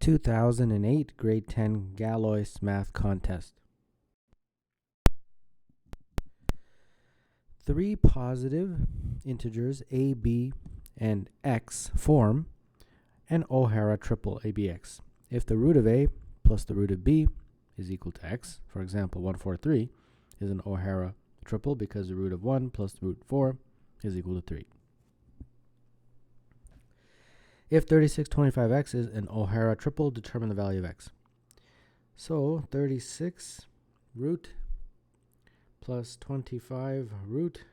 2008 Grade 10 Galois Math Contest. 3 positive integers a, b, and x form an O'Hara triple ABX. If the root of a plus the root of b is equal to x, for example, 143 is an O'Hara triple because the root of 1 plus the root 4 is equal to 3. If 3625x is an O'Hara triple, determine the value of x. So 36 root plus 25 root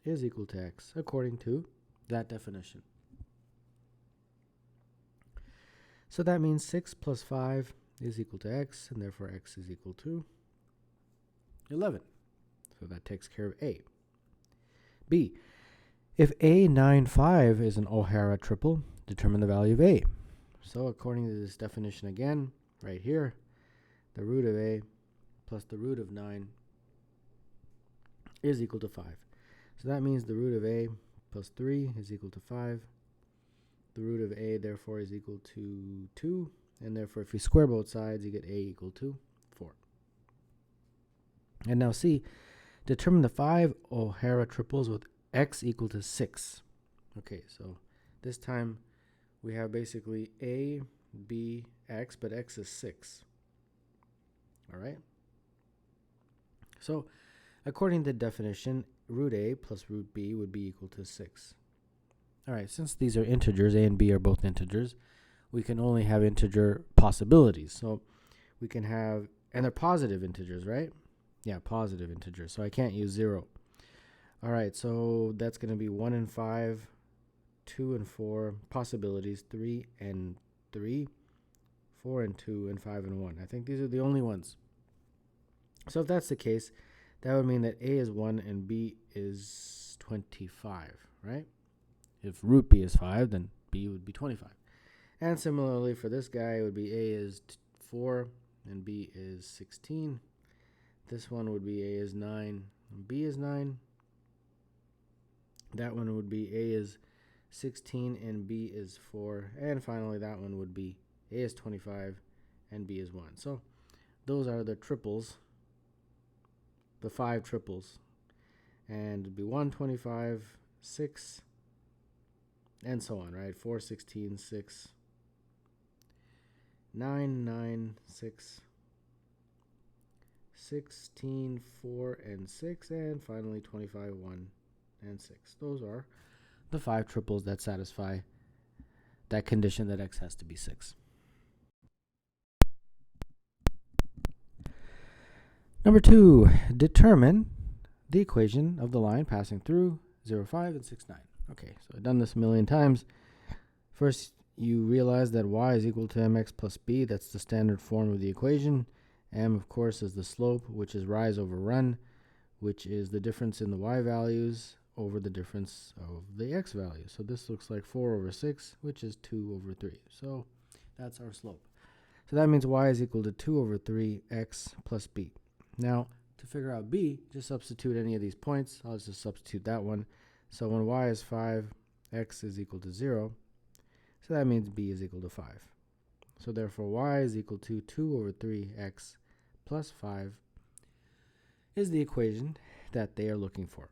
is equal to x, according to that definition. So that means 6 plus 5 is equal to x, and therefore x is equal to 11. So that takes care of a. B, if A95 is an O'Hara triple, determine the value of a. So according to this definition again, right here, the root of a plus the root of 9 is equal to 5. So that means the root of a plus 3 is equal to 5. The root of a, therefore, is equal to 2. And therefore, if you square both sides, you get a equal to 4. And now C, determine the 5 O'Hara triples with x equal to 6. Okay, so this time we have basically a, b, x, but x is 6. All right? So according to the definition, root a plus root b would be equal to 6. All right, since these are integers, a and b are both integers, we can only have integer possibilities. So we can have, and they're positive integers, right? Yeah, positive integers. So I can't use 0. All right, so that's going to be 1 and 5, 2 and 4, possibilities, 3 and 3, 4 and 2, and 5 and 1. I think these are the only ones. So if that's the case, that would mean that a is 1 and b is 25, right? If root b is 5, then b would be 25. And similarly for this guy, it would be a is 4 and b is 16. This one would be a is 9 and b is 9. That one would be a is 16 and b is 4. And finally, that one would be a is 25 and b is 1. So those are the triples, the 5 triples. And it would be 1, 25, 6, and so on, right? 4, 16, 6, 9, 9, 6, 16, 4, and 6, and finally 25, 1, and 6. Those are the 5 triples that satisfy that condition that x has to be 6. Number 2, determine the equation of the line passing through 0, 5, and 6, 9. Okay, so I've done this a million times. First, you realize that y is equal to mx plus b. That's the standard form of the equation. M, of course, is the slope, which is rise over run, which is the difference in the y values over the difference of the x values. So this looks like 4 over 6, which is 2 over 3. So that's our slope. So that means y is equal to 2 over 3x plus b. Now, to figure out b, just substitute any of these points. I'll just substitute that one. So when y is 5, x is equal to 0. So that means b is equal to 5. So therefore y is equal to 2 over 3x plus 5 is the equation that they are looking for.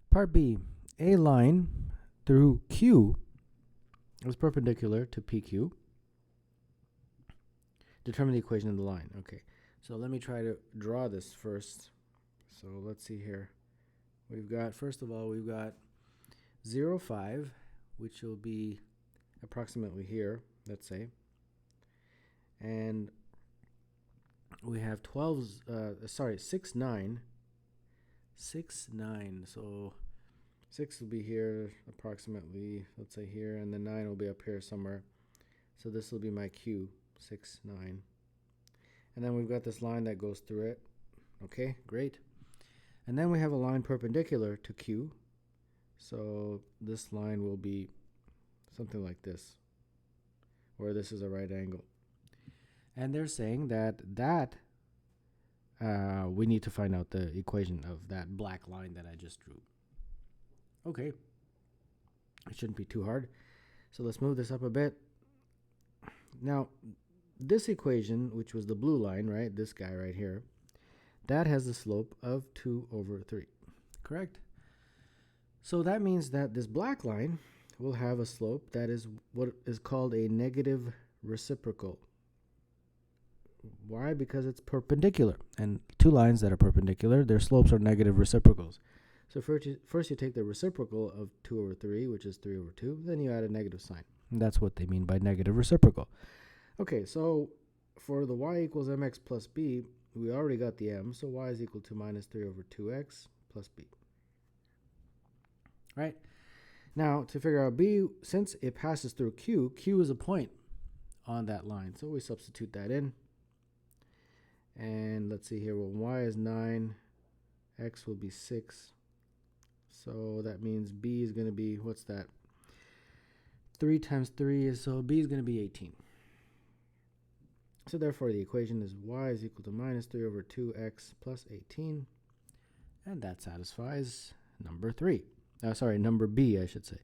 Part B, a line through Q is perpendicular to PQ. Determine the equation of the line. Okay, so let me try to draw this first. So let's see here. We've got, first of all, we've got 0, 5, which will be approximately here, let's say. And we have 6, 9. 6, 9. So 6 will be here approximately, let's say here, and then 9 will be up here somewhere. So this will be my Q, 6, 9. And then we've got this line that goes through it. Okay, great. And then we have a line perpendicular to Q. So this line will be something like this, where this is a right angle. And they're saying that we need to find out the equation of that black line that I just drew. Okay. It shouldn't be too hard. So let's move this up a bit. Now, this equation, which was the blue line, right, this guy right here, that has a slope of 2 over 3, correct? So that means that this black line will have a slope that is what is called a negative reciprocal. Why? Because it's perpendicular, and two lines that are perpendicular, their slopes are negative reciprocals. So first you take the reciprocal of 2 over 3, which is 3 over 2, then you add a negative sign. And that's what they mean by negative reciprocal. Okay, so for the y equals mx plus b, we already got the m, so y is equal to minus 3 over 2x plus b. Right? Now, to figure out b, since it passes through q, q is a point on that line. So we substitute that in. And let's see here, well, y is 9, x will be 6. So that means b is going to be, what's that? 3 times 3 is, so b is going to be 18. So therefore the equation is y is equal to minus 3 over 2x plus 18. And that satisfies number 3. Number b, I should say.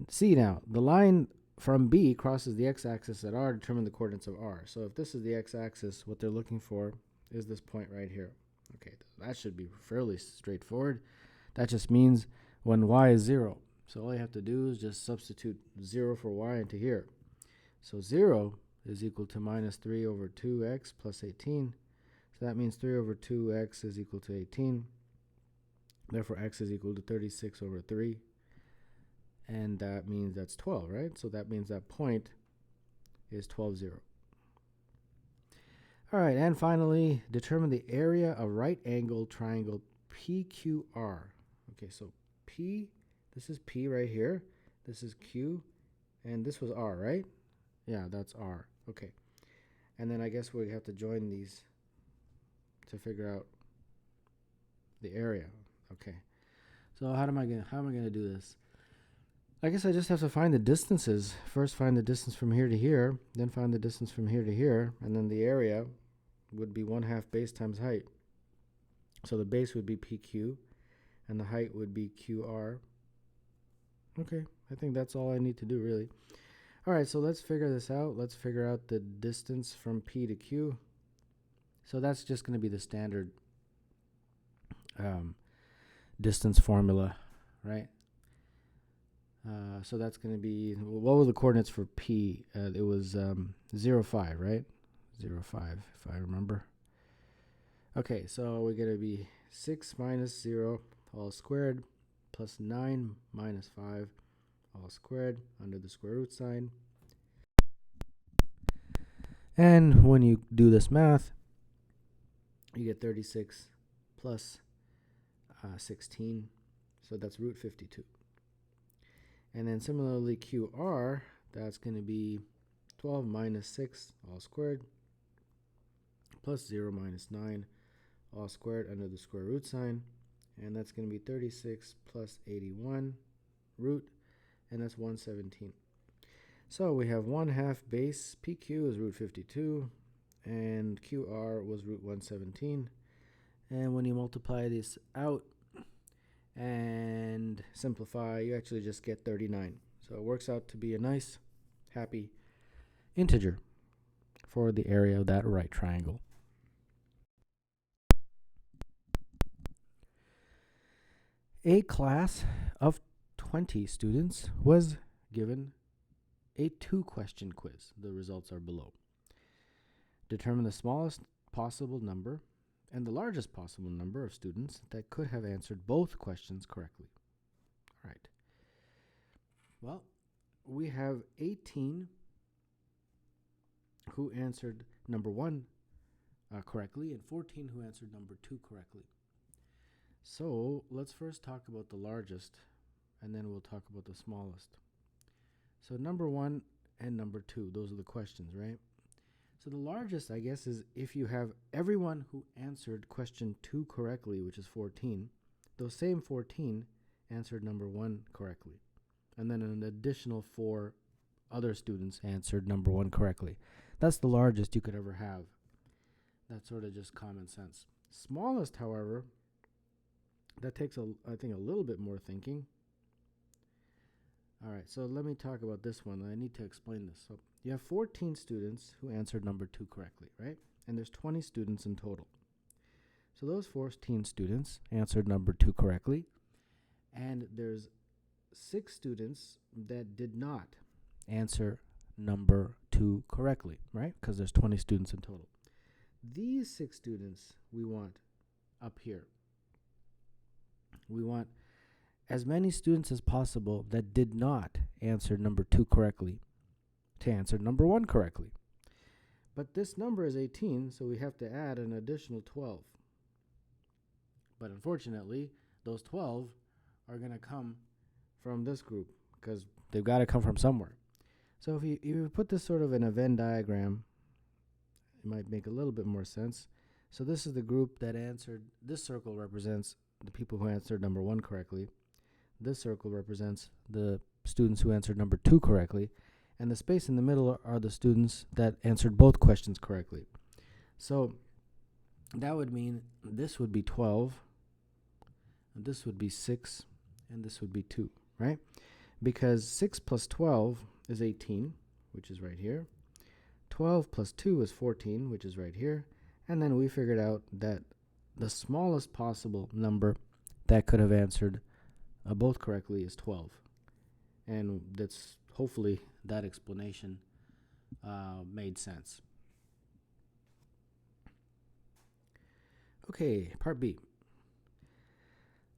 See now, the line from b crosses the x-axis at r, determine the coordinates of r. So if this is the x-axis, what they're looking for is this point right here. Okay, that should be fairly straightforward. That just means when y is 0. So all you have to do is just substitute 0 for y into here. So 0 is equal to minus 3 over 2x plus 18. So that means 3 over 2x is equal to 18. Therefore, x is equal to 36 over 3. And that means that's 12, right? So that means that point is 12, 0. All right, and finally, determine the area of right-angled triangle PQR. Okay, so P, this is P right here. This is Q, and this was R, right? Yeah, that's R. Okay. And then I guess we have to join these to figure out the area. Okay. So how am I gonna do this? I guess I just have to find the distances. First find the distance from here to here, then find the distance from here to here, and then the area would be 1/2 base times height. So the base would be PQ, and the height would be QR. Okay, I think that's all I need to do, really. All right, so let's figure this out. Let's figure out the distance from P to Q. So that's just going to be the standard distance formula, right? So that's going to be, what were the coordinates for P? It was 0, 5, right? 0, 5, if I remember. Okay, so we're going to be 6 minus 0 all squared plus 9 minus 5 all squared under the square root sign. And when you do this math, you get 36 plus 16, so that's root 52. And then similarly QR, that's going to be 12 minus 6 all squared plus 0 minus 9 all squared under the square root sign. And that's going to be 36 plus 81 root, and that's 117. So we have 1/2 base PQ is root 52, and QR was root 117. And when you multiply this out and simplify, you actually just get 39. So it works out to be a nice, happy integer for the area of that right triangle. A class of 20 students was given a 2-question quiz. The results are below. Determine the smallest possible number and the largest possible number of students that could have answered both questions correctly. All right. Well, we have 18 who answered number 1 correctly and 14 who answered number 2 correctly. So let's first talk about the largest, and then we'll talk about the smallest. So number 1 and number 2, those are the questions, right? So the largest, I guess, is if you have everyone who answered question 2 correctly, which is 14, those same 14 answered number 1 correctly. And then an additional 4 other students answered number 1 correctly. That's the largest you could ever have. That's sort of just common sense. Smallest, however, that takes, I think, a little bit more thinking. All right, so let me talk about this one. I need to explain this. So you have 14 students who answered number 2 correctly, right? And there's 20 students in total. So those 14 students answered number 2 correctly, and there's 6 students that did not answer number 2 correctly, right? Because there's 20 students in total. These 6 students we want up here. We want as many students as possible that did not answer number 2 correctly to answer number 1 correctly. But this number is 18, so we have to add an additional 12. But unfortunately, those 12 are going to come from this group because they've got to come from somewhere. So if you put this sort of in a Venn diagram, it might make a little bit more sense. So this is the group that answered. This circle represents the people who answered number 1 correctly. This circle represents the students who answered number 2 correctly. And the space in the middle are the students that answered both questions correctly. So that would mean this would be 12, and this would be 6, and this would be 2, right? Because 6 plus 12 is 18, which is right here. 12 plus 2 is 14, which is right here. And then we figured out that the smallest possible number that could have answered both correctly is 12. And that's hopefully that explanation made sense. Okay, part B.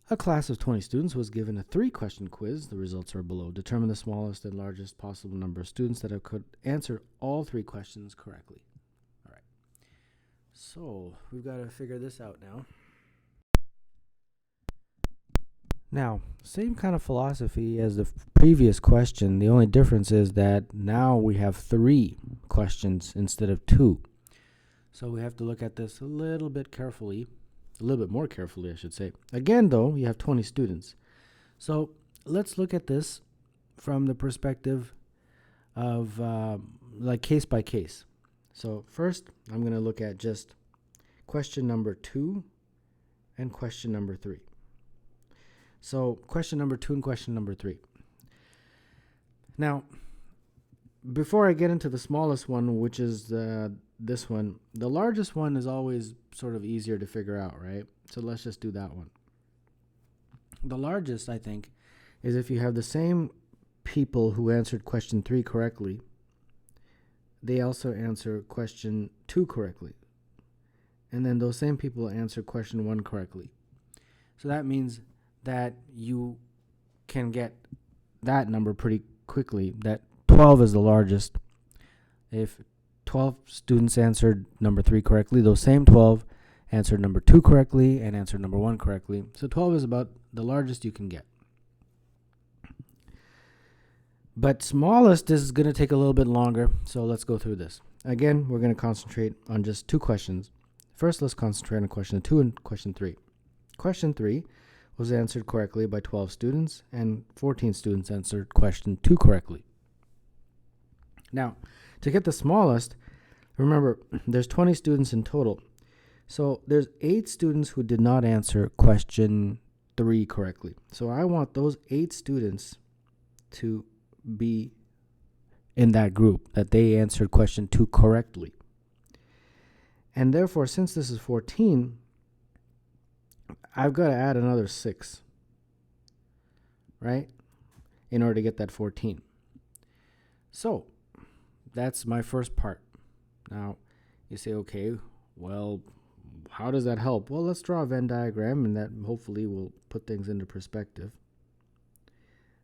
A class of 20 students was given a 3-question quiz. The results are below. Determine the smallest and largest possible number of students that could answer all 3 questions correctly. All right. So we've got to figure this out now. Now, same kind of philosophy as the previous question. The only difference is that now we have 3 questions instead of 2. So we have to look at this a little bit carefully, a little bit more carefully, I should say. Again, though, you have 20 students. So let's look at this from the perspective of like case by case. So first, I'm going to look at just question number 2 and question number 3. So question number 2 and question number 3. Now, before I get into the smallest one, which is this one, the largest one is always sort of easier to figure out, right? So let's just do that one. The largest, I think, is if you have the same people who answered question 3 correctly, they also answer question 2 correctly. And then those same people answer question 1 correctly. So that means that you can get that number pretty quickly, that 12 is the largest. If 12 students answered number 3 correctly, those same 12 answered number 2 correctly and answered number 1 correctly. So 12 is about the largest you can get. But smallest is going to take a little bit longer, so let's go through this. Again, we're going to concentrate on just 2 questions. First, let's concentrate on question 2 and question 3. Question 3 was answered correctly by 12 students, and 14 students answered question 2 correctly. Now, to get the smallest, remember, there's 20 students in total. So there's 8 students who did not answer question 3 correctly. So I want those 8 students to be in that group, that they answered question 2 correctly. And therefore, since this is 14, I've got to add another 6, right, in order to get that 14. So that's my first part. Now, you say, okay, well, how does that help? Well, let's draw a Venn diagram, and that hopefully will put things into perspective.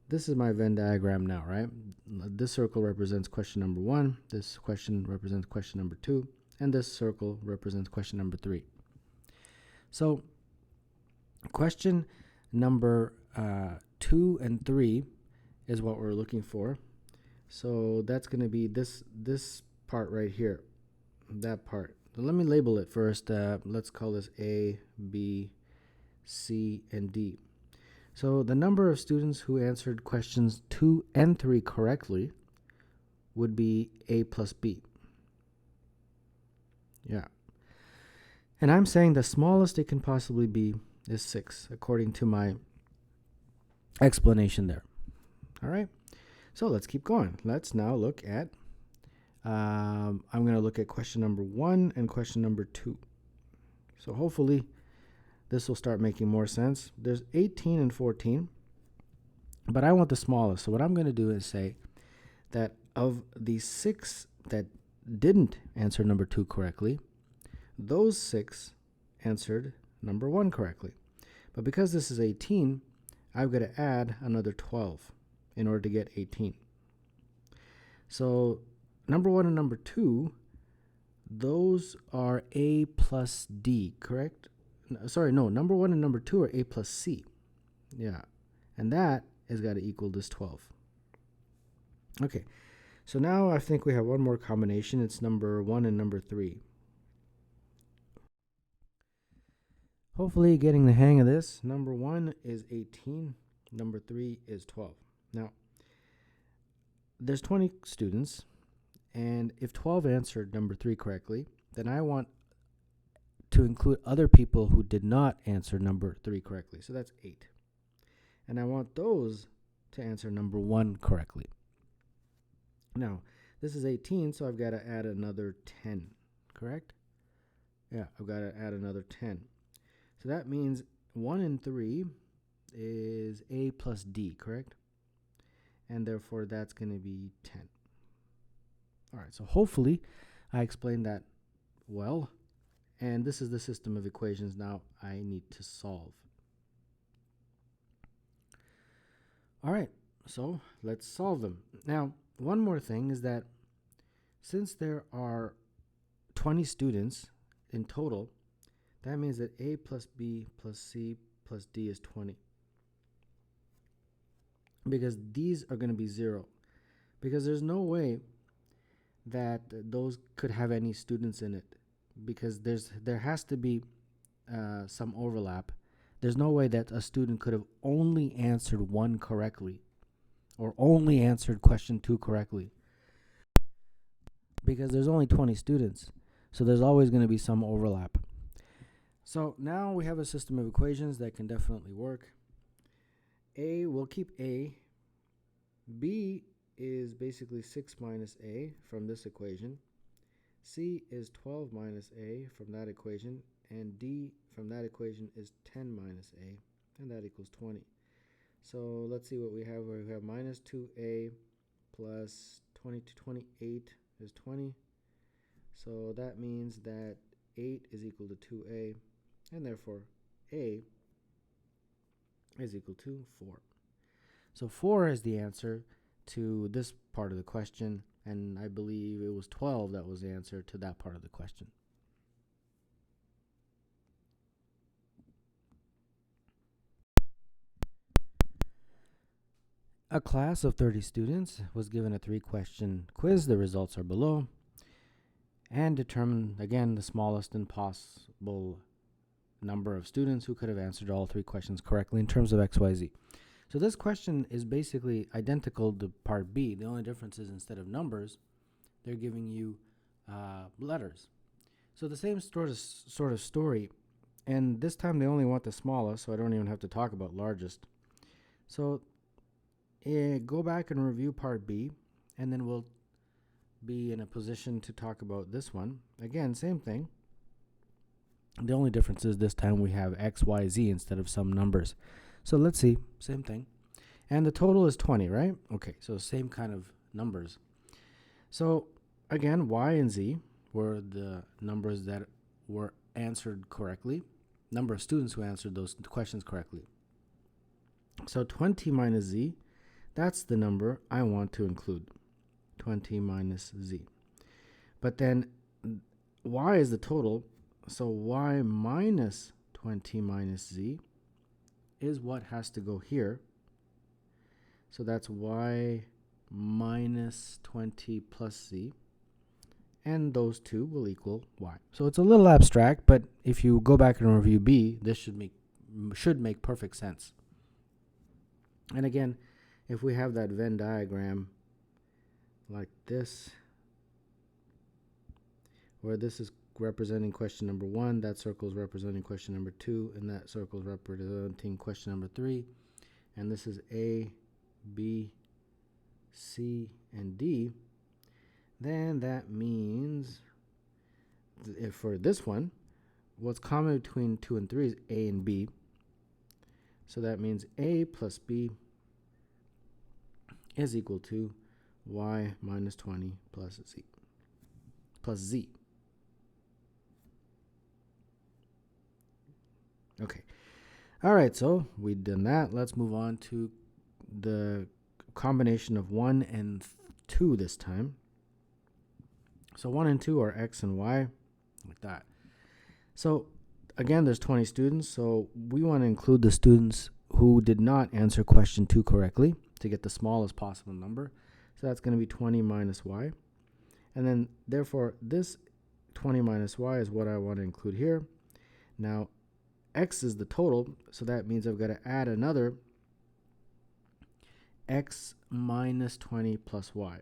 This is my Venn diagram now, right? This circle represents question number 1, this question represents question number 2, and this circle represents question number 3. So question number 2 and 3 is what we're looking for. So that's going to be this part right here, that part. So let me label it first. Let's call this A, B, C, and D. So the number of students who answered questions 2 and 3 correctly would be A plus B. Yeah. And I'm saying the smallest it can possibly be is 6, according to my explanation there. All right, so let's keep going. Let's now look at, I'm going to look at question number 1 and question number 2. So hopefully this will start making more sense. There's 18 and 14, but I want the smallest. So what I'm going to do is say that of the 6 that didn't answer number 2 correctly, those 6 answered number 1 correctly. But because this is 18, I've got to add another 12 in order to get 18. So number 1 and number 2, those are A plus D, correct? No, number 1 and number 2 are A plus C. Yeah, and that has got to equal this 12. Okay, so now I think we have one more combination. It's number 1 and number 3. Hopefully getting the hang of this. Number 1 is 18. Number 3 is 12. Now, there's 20 students, and if 12 answered number 3 correctly, then I want to include other people who did not answer number 3 correctly. So that's 8. And I want those to answer number 1 correctly. Now, this is 18, so I've got to add another 10, correct? Yeah, I've got to add another 10. So that means 1 and 3 is A plus D, correct? And therefore, that's going to be 10. All right, so hopefully I explained that well. And this is the system of equations now I need to solve. All right, so let's solve them. Now, one more thing is that since there are 20 students in total, that means that A plus B plus C plus D is 20. Because these are going to be 0. Because there's no way that those could have any students in it. Because there has to be some overlap. There's no way that a student could have only answered 1 correctly or only answered question 2 correctly. Because there's only 20 students. So there's always going to be some overlap. So now we have a system of equations that can definitely work. A, we'll keep A. B is basically 6 minus A from this equation. C is 12 minus A from that equation. And D from that equation is 10 minus A. And that equals 20. So let's see what we have. We have minus 2A plus 20 to 28 is 20. So that means that 8 is equal to 2A. And therefore, A is equal to 4. So 4 is the answer to this part of the question, and I believe it was 12 that was the answer to that part of the question. A class of 30 students was given a 3-question quiz. The results are below. And determine, again, the smallest and possible number of students who could have answered all 3 questions correctly in terms of XYZ. So this question is basically identical to part B. The only difference is instead of numbers, they're giving you letters. So the same sort of story, and this time they only want the smallest, so I don't even have to talk about largest. So go back and review part B, and then we'll be in a position to talk about this one. Again, same thing. The only difference is this time we have X, Y, Z instead of some numbers. So let's see, same thing. And the total is 20, right? Okay, so same kind of numbers. So again, Y and Z were the numbers that were answered correctly. Number of students who answered those questions correctly. So 20 minus Z, that's the number I want to include. 20 minus Z. But then Y is the total, so Y minus 20 minus Z is what has to go here. So that's Y minus 20 plus Z. And those two will equal Y. So it's a little abstract, but if you go back and review B, this should make perfect sense. And again, if we have that Venn diagram like this, where this is representing question number 1, that circle is representing question number 2, and that circle is representing question number 3, and this is A, B, C, and D, then that means if for this one, what's common between 2 and 3 is A and B. So that means A plus B is equal to y minus 20 plus z. Okay. All right, so we've done that. Let's move on to the combination of 1 and 2 this time. So 1 and 2 are x and y, like that. So again, there's 20 students, so we want to include the students who did not answer question 2 correctly to get the smallest possible number. So that's going to be 20 minus y. And then, therefore, this 20 minus y is what I want to include here. Now, x is the total, so that means I've got to add another x minus 20 plus y.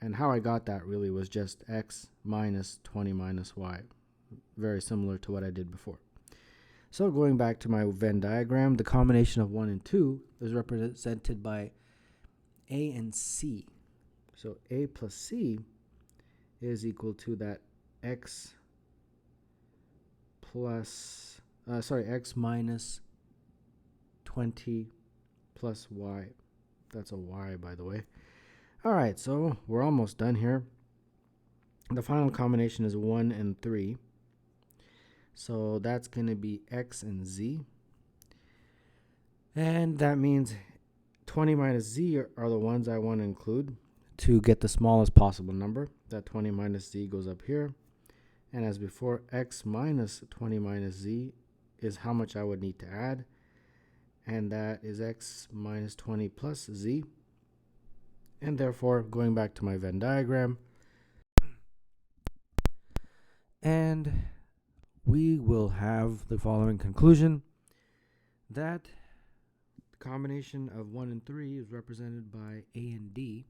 And how I got that really was just x minus 20 minus y. Very similar to what I did before. So going back to my Venn diagram, the combination of 1 and 2 is represented by A and C. So A plus C is equal to that x minus 20 plus y. That's a y, by the way. All right, so we're almost done here. The final combination is 1 and 3. So that's going to be x and z. And that means 20 minus z are the ones I want to include to get the smallest possible number. That 20 minus z goes up here. And as before, x minus 20 minus z is how much I would need to add. And that is x minus 20 plus z. And therefore, going back to my Venn diagram, and we will have the following conclusion, that the combination of 1 and 3 is represented by A and D.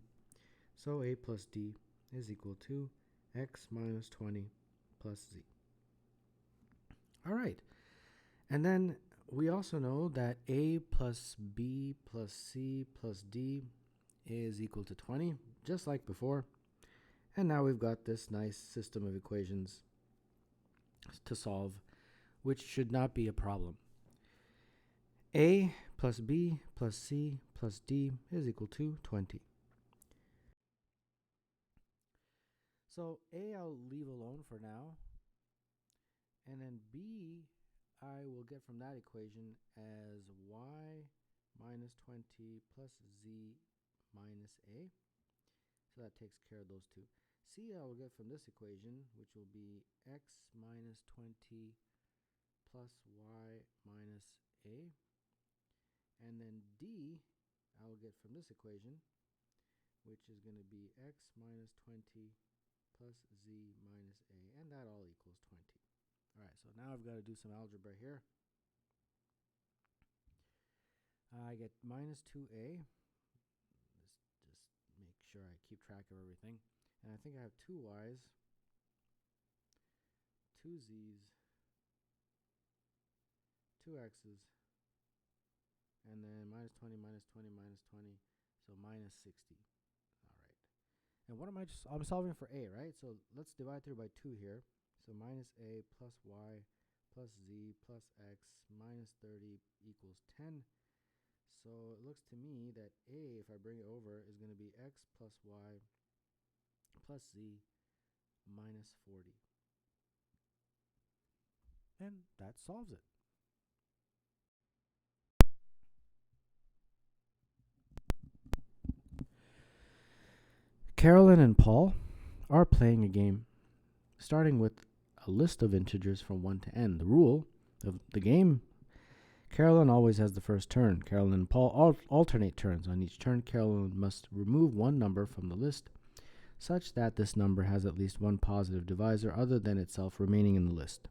So A plus D is equal to x minus 20 plus z. All right. And then we also know that A plus B plus C plus D is equal to 20, just like before. And now we've got this nice system of equations to solve, which should not be a problem. A plus B plus C plus D is equal to 20. So A I'll leave alone for now. And then B I will get from that equation as y minus 20 plus z minus a. So that takes care of those two. C I will get from this equation, which will be x minus 20 plus y minus a. And then D I will get from this equation, which is going to be x minus 20 plus z minus a. And that all equals 20. All right, so now I've got to do some algebra here. I get minus 2a. Just make sure I keep track of everything. And I think I have 2 y's, 2 z's, 2 x's, and then minus 20, minus 20, minus 20, so minus 60. All right. And what am I'm solving for a, right? So let's divide through by 2 here. So minus a plus y plus z plus x minus 30 equals 10. So it looks to me that a, if I bring it over, is going to be x plus y plus z minus 40. And that solves it. Carolyn and Paul are playing a game, starting with a list of integers from 1 to n. The rule of the game: Carolyn always has the first turn. Carolyn and Paul alternate turns. On each turn, Carolyn must remove one number from the list such that this number has at least one positive divisor other than itself remaining in the list.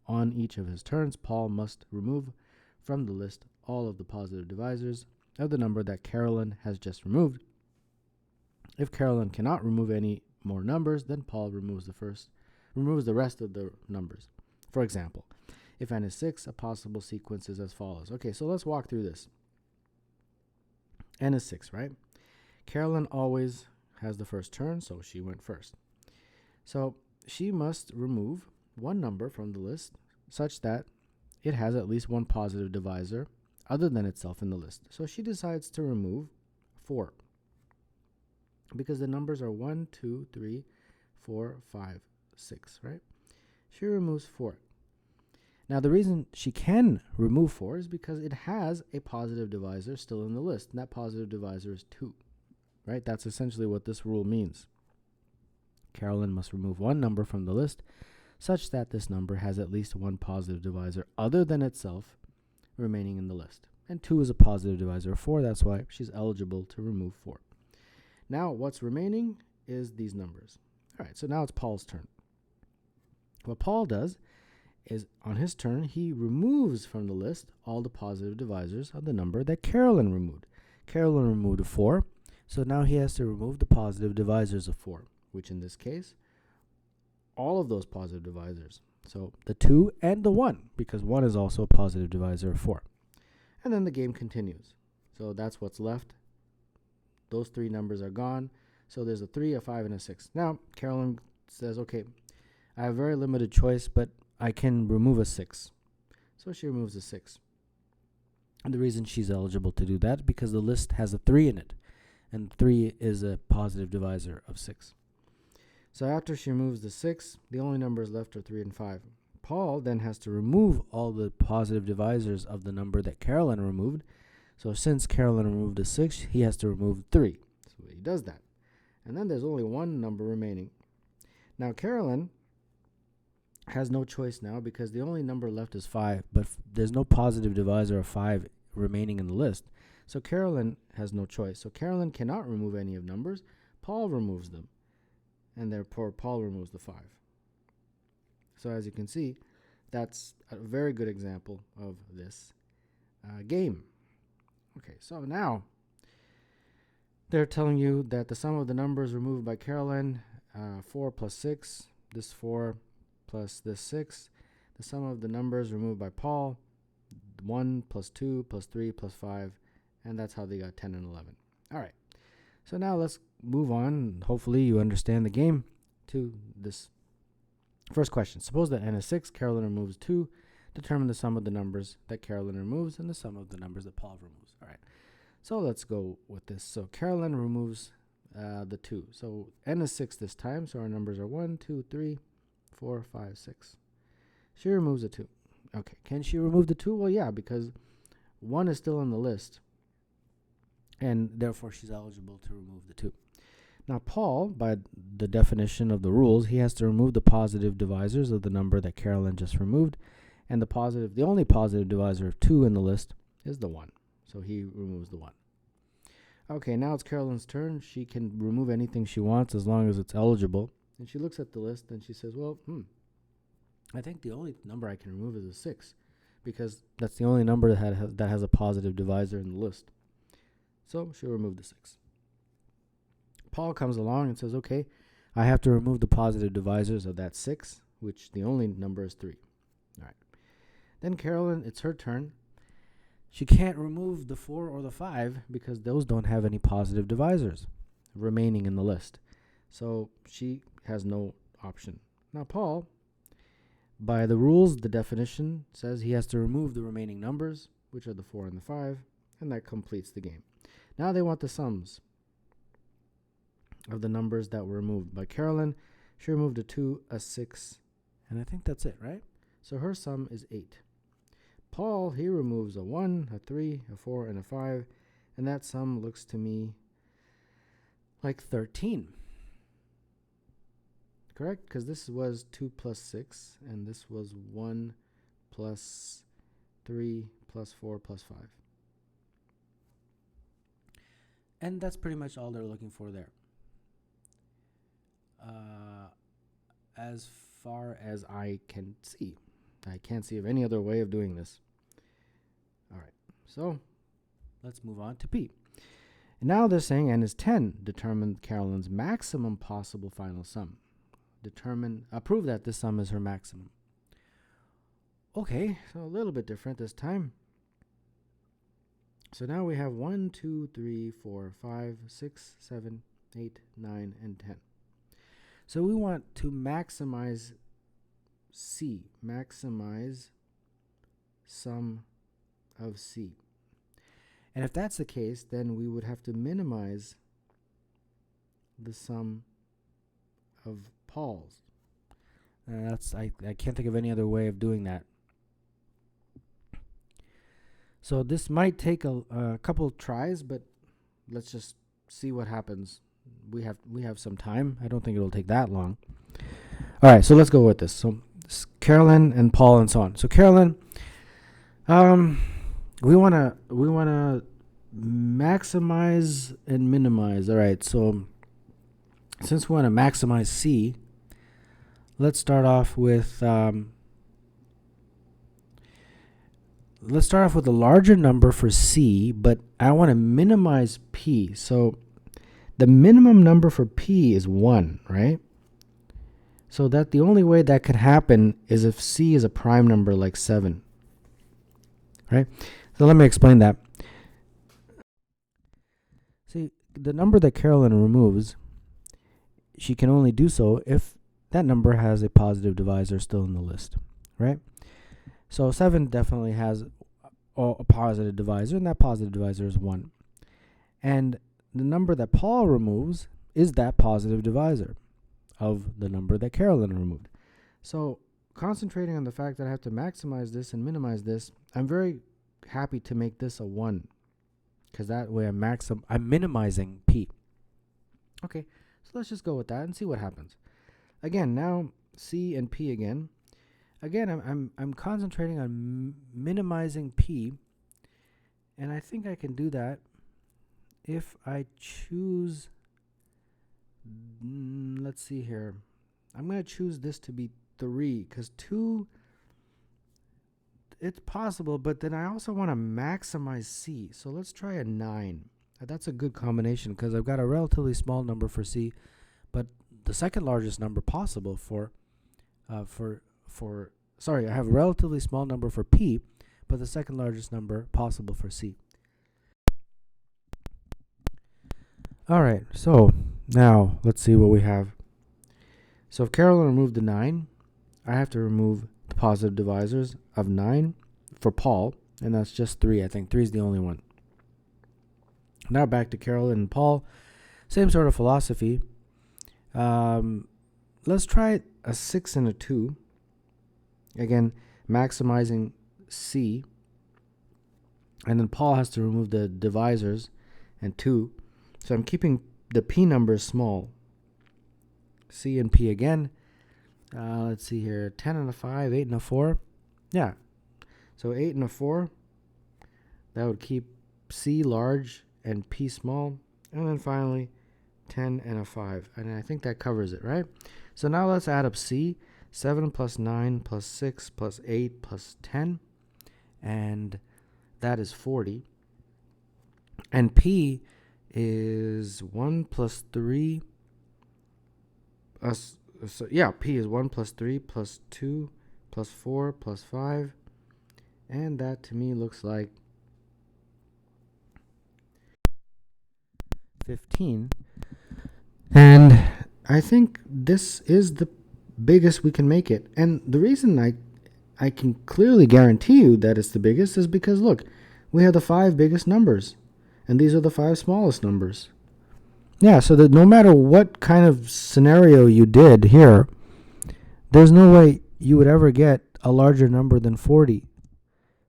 On each of his turns, Paul must remove from the list all of the positive divisors of the number that Carolyn has just removed. If Carolyn cannot remove any more numbers, then Paul removes the rest of the numbers. For example, if n is 6, a possible sequence is as follows. Okay, so let's walk through this. N is 6, right? Carolyn always has the first turn, so she went first. So she must remove one number from the list such that it has at least one positive divisor other than itself in the list. So she decides to remove 4 because the numbers are 1, 2, 3, 4, 5, 6, right? She removes 4. Now, the reason she can remove 4 is because it has a positive divisor still in the list, and that positive divisor is 2, right? That's essentially what this rule means. Carolyn must remove one number from the list such that this number has at least one positive divisor other than itself remaining in the list. And 2 is a positive divisor of 4, that's why she's eligible to remove 4. Now, what's remaining is these numbers. All right, so now it's Paul's turn. What Paul does is, on his turn, he removes from the list all the positive divisors of the number that Carolyn removed. Carolyn removed a 4, so now he has to remove the positive divisors of 4, which in this case, all of those positive divisors. So the 2 and the 1, because 1 is also a positive divisor of 4. And then the game continues. So that's what's left. Those 3 numbers are gone. So there's a 3, a 5, and a 6. Now, Carolyn says, okay, I have very limited choice, but I can remove a 6. So she removes a 6. And the reason she's eligible to do that is because the list has a 3 in it. And 3 is a positive divisor of 6. So after she removes the 6, the only numbers left are 3 and 5. Paul then has to remove all the positive divisors of the number that Carolyn removed. So since Carolyn removed a 6, he has to remove 3. So he does that. And then there's only one number remaining. Now Carolyn has no choice now because the only number left is 5, but there's no positive divisor of 5 remaining in the list. So Carolyn has no choice. So Carolyn cannot remove any of numbers. Paul removes them. And therefore Paul removes the 5. So as you can see, that's a very good example of this game. Okay, so now they're telling you that the sum of the numbers removed by Carolyn, 4 plus 6, this 4 plus this 6, the sum of the numbers removed by Paul, 1 plus 2 plus 3 plus 5, and that's how they got 10 and 11. All right, so now let's move on. Hopefully you understand the game to this first question. Suppose that n is 6, Carolyn removes 2. Determine the sum of the numbers that Carolyn removes and the sum of the numbers that Paul removes. All right, so let's go with this. So Carolyn removes the 2. So n is 6 this time, so our numbers are 1, 2, 3, 4, 5, 6. She removes a 2. Okay, can she remove the 2? Well, yeah, because 1 is still on the list, and therefore she's eligible to remove the 2. Now, Paul, by the definition of the rules, he has to remove the positive divisors of the number that Carolyn just removed, and the only positive divisor of 2 in the list is the 1. So he removes the 1. Okay, now it's Carolyn's turn. She can remove anything she wants as long as it's eligible. And she looks at the list and she says, well, I think the only number I can remove is a 6, because that's the only number that has a positive divisor in the list. So she'll remove the 6. Paul comes along and says, okay, I have to remove the positive divisors of that 6, which the only number is 3. All right. Then Carolyn, it's her turn. She can't remove the 4 or the 5 because those don't have any positive divisors remaining in the list. So she has no option. Now Paul, by the rules, the definition says he has to remove the remaining numbers, which are the 4 and the 5, and that completes the game. Now they want the sums of the numbers that were removed by Carolyn. She removed a 2, a 6, and I think that's it, right? So her sum is 8. Paul, he removes a 1, a 3, a 4, and a 5, and that sum looks to me like 13. Correct? Because this was 2 plus 6, and this was 1 plus 3 plus 4 plus 5. And that's pretty much all they're looking for there. As far as I can see. I can't see of any other way of doing this. All right, so let's move on to P. And now they're saying n is 10. Determine Carolyn's maximum possible final sum. Prove that this sum is her maximum. Okay, so a little bit different this time. So now we have 1, 2, 3, 4, 5, 6, 7, 8, 9, and 10. So we want to maximize C, maximize sum of C. And if that's the case, then we would have to minimize the sum of Paul's. I can't think of any other way of doing that. So this might take a couple tries, but let's just see what happens. We have some time. I don't think it'll take that long. All right, so let's go with this. So Carolyn and Paul and so on. So Carolyn, we wanna maximize and minimize. All right, so since we want to maximize C, let's start off with a larger number for C, but I want to minimize P. So the minimum number for P is 1, right? So that the only way that could happen is if C is a prime number like 7, right? So let me explain that. See, the number that Carolyn removes, she can only do so if that number has a positive divisor still in the list, right? So 7 definitely has a positive divisor, and that positive divisor is 1. And the number that Paul removes is that positive divisor of the number that Carolyn removed. So concentrating on the fact that I have to maximize this and minimize this, I'm very happy to make this a 1, because that way I'm minimizing P. Okay, so let's just go with that and see what happens. Again, now C and P again. Again, I'm concentrating on minimizing P, and I think I can do that if I choose, let's see here. I'm going to choose this to be 3, because 2, it's possible, but then I also want to maximize C. So let's try a 9. That's a good combination, because I've got a relatively small number for C, but the second largest number possible I have a relatively small number for P, but the second largest number possible for C. All right, so now let's see what we have. So if Carolyn removed the 9, I have to remove the positive divisors of 9 for Paul, and that's just 3. I think 3 is the only one. Now back to Carolyn and Paul. Same sort of philosophy. Let's try a 6 and a 2. Again, maximizing C. And then Paul has to remove the divisors and 2. So I'm keeping the P numbers small. C and P again. Let's see here. 10 and a 5, 8 and a 4. Yeah. So 8 and a 4. That would keep C large and P small. And then finally, 10 and a 5. And I think that covers it, right? So now let's add up C. 7 plus 9 plus 6 plus 8 plus 10. And that is 40. And P is 1 plus 3. P is 1 plus 3 plus 2 plus 4 plus 5. And that to me looks like 15. And I think this is the biggest we can make it. And the reason I can clearly guarantee you that it's the biggest is because, look, we have the 5 biggest numbers. And these are the 5 smallest numbers. Yeah, so that no matter what kind of scenario you did here, there's no way you would ever get a larger number than 40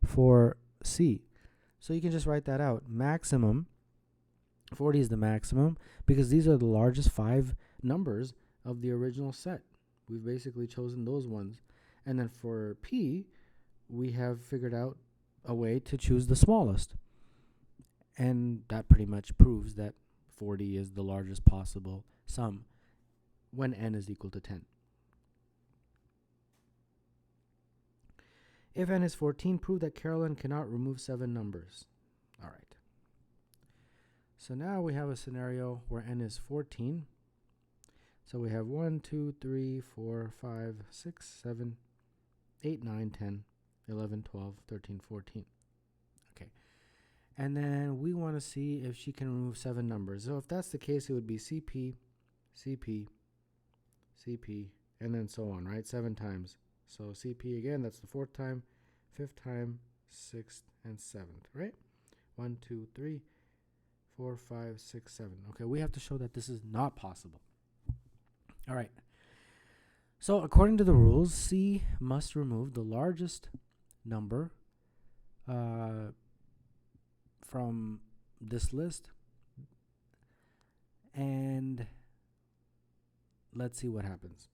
for C. So you can just write that out. Maximum, 40 is the maximum, because these are the largest 5 numbers of the original set. We've basically chosen those ones. And then for P, we have figured out a way to choose the smallest. And that pretty much proves that 40 is the largest possible sum when n is equal to 10. If n is 14, prove that Carolyn cannot remove 7 numbers. All right. So now we have a scenario where n is 14. So we have 1, 2, 3, 4, 5, 6, 7, 8, 9, 10, 11, 12, 13, 14. Okay. And then we want to see if she can remove 7 numbers. So if that's the case, it would be CP, CP, CP, and then so on, right? 7 times. So CP again, that's the 4th time, 5th time, 6th, and 7th, right? 1, 2, 3, 4, 5, 6, 7. Okay, we have to show that this is not possible. All right. So according to the rules, C must remove the largest number from this list, and let's see what happens.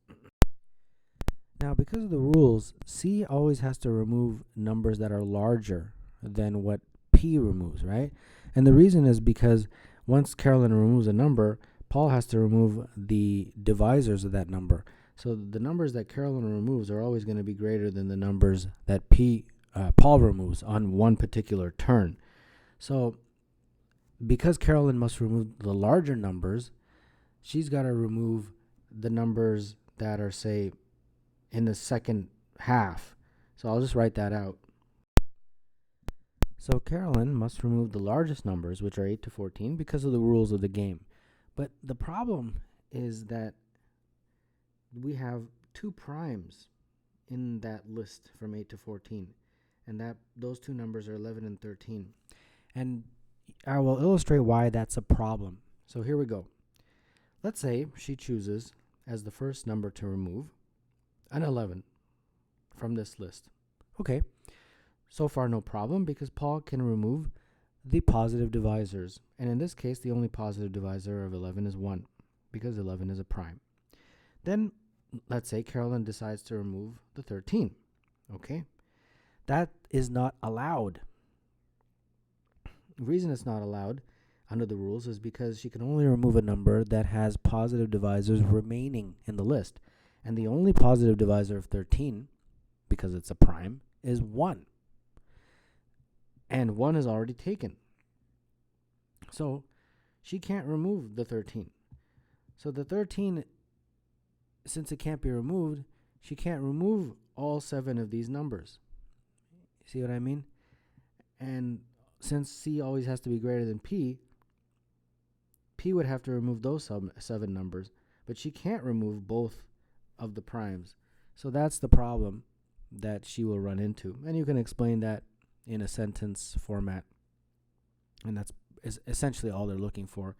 Now, because of the rules, C always has to remove numbers that are larger than what P removes, right? And the reason is because once Carolyn removes a number, Paul has to remove the divisors of that number. So the numbers that Carolyn removes are always going to be greater than the numbers that Paul removes on one particular turn. So because Carolyn must remove the larger numbers, she's got to remove the numbers that are, say, in the second half. So I'll just write that out. So Carolyn must remove the largest numbers, which are 8 to 14, because of the rules of the game. But the problem is that we have 2 primes in that list from 8 to 14, and that those 2 numbers are 11 and 13. And I will illustrate why that's a problem. So here we go. Let's say she chooses as the first number to remove an 11 from this list. Okay, so far no problem, because Paul can remove the positive divisors. And in this case, the only positive divisor of 11 is 1, because 11 is a prime. Then let's say Carolyn decides to remove the 13. Okay, that is not allowed. The reason it's not allowed under the rules is because she can only remove a number that has positive divisors remaining in the list. And the only positive divisor of 13, because it's a prime, is 1. And 1 is already taken. So she can't remove the 13. So the 13, since it can't be removed, she can't remove all 7 of these numbers. See what I mean? And since C always has to be greater than P, P would have to remove those 7 numbers, but she can't remove both of the primes. So that's the problem that she will run into. And you can explain that in a sentence format. And that's essentially all they're looking for.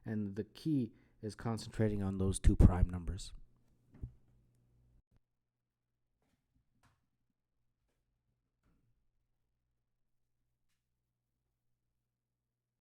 And the key is concentrating on those 2 prime numbers.